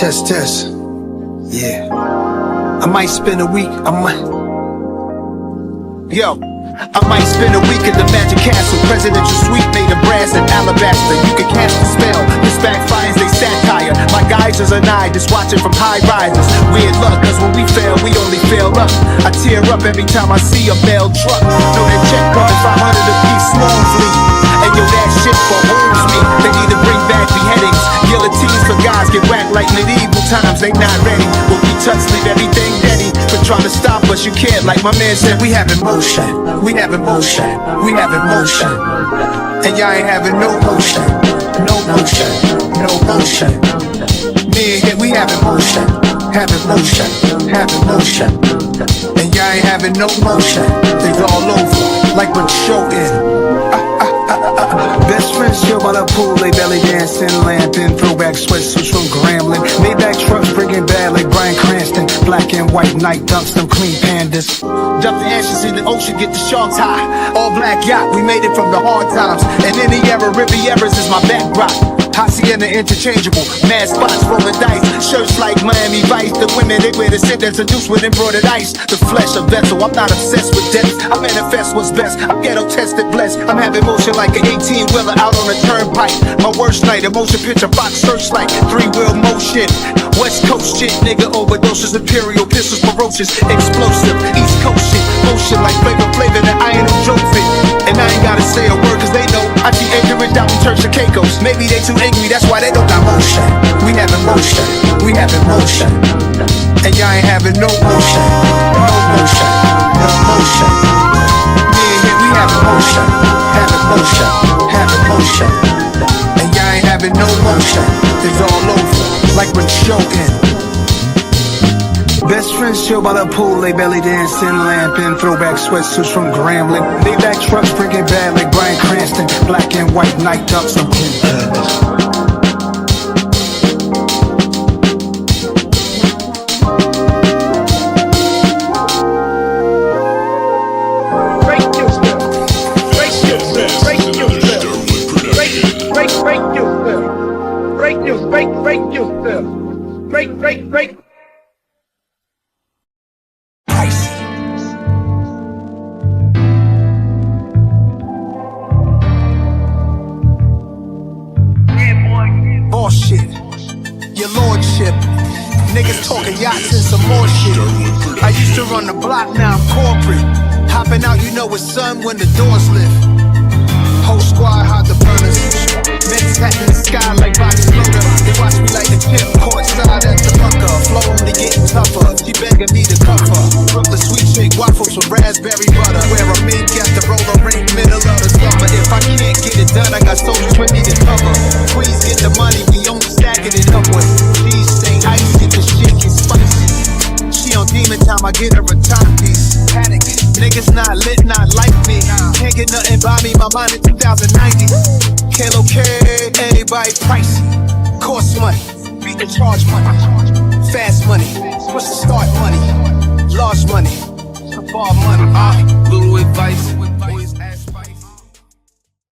Test. Yeah. I might spend a week, I might spend a week at the Magic Castle. Presidential suite made of brass and alabaster. You can cast a spell, this backfires, they satire. My guys is an eye, just watching from high rises. Weird luck, cause when we fail, we only fail up. I tear up every time I see a mail truck. Know that check coming 500 a piece, long fleet. And yo, that shit beholds me. They need to bring back beheadings. Guillotines for guys get whacked like medieval times. They not ready, but we touch, leave everything deady. For trying to stop us, you can't. Like my man said, we having motion. We having motion. We having motion. And y'all ain't having no motion. No motion. No motion. Me and him, we having motion. Having motion. Having motion. And y'all ain't having no motion. They all over, like when the show in. Best friends chill by the pool, they belly dancing, lamping, throwback sweatsuits from Grambling. Maybach trucks bringing bad like Bryan Cranston. Black and white night dunks, them clean pandas. Dump the ashes in the ocean, get the sharks high. All black yacht, we made it from the hard times. And in the era, Rivieras is my backdrop. Hacienda interchangeable, mad spots, rolling dice. Shirts like Miami Vice. The women, they wear the scent that's seduced with embroidered ice. The flesh a vessel, I'm not obsessed with death. I manifest what's best, I'm ghetto tested, blessed. I'm having motion like an 18-wheeler out on a turnpike. My worst night, a motion picture box searchlight. 3-wheel motion, West Coast shit. Nigga overdoses, imperial pistols, ferocious, explosive. East Coast shit, motion like flavor that I ain't no joke fit. And I ain't gotta say a word cause they know I be ignorant down in Church of Caicos. Maybe they too angry, that's why they don't got motion. We having motion, we having motion. And y'all ain't having no motion. No motion, no motion. Me and him, we having motion. Having motion, having motion. And y'all ain't having no motion. It's all over, like when the show in. Best friends chill by the pool, they belly dancing, lamping, throwback sweatsuits from Grambling. Maybach trucks bringing bad like Bryan Cranston. Black and white night dunks, some clean pandas. Break. Bullshit, your lordship. Niggas talking yachts and some more shit. I used to run the block, now I'm corporate. Hopping out, you know it's sun when the doors lift. Whole squad hide the burners. Men sat in the sky like Bobby Slaughter. They watch me like the pimp, courtside at the bunker. Flow only getting tougher. She begging me to cover. Brooklyn sweet shake waffles with raspberry butter. Wear a mink at the roller rink, middle of the summer. If I can't get it done, I got soldiers with me to cover. Please get the money, we only stacking it up with. Please stay icy, the shit get spicy. She on demon time, I get her a top piece. Panic, niggas not lit, not like me. Can't get nothing by me, my mind in 2090. Kilo K, everybody pricey. Cost money, beat the charge money. Fast money, what's the start money? Large money, bar money. Little advice.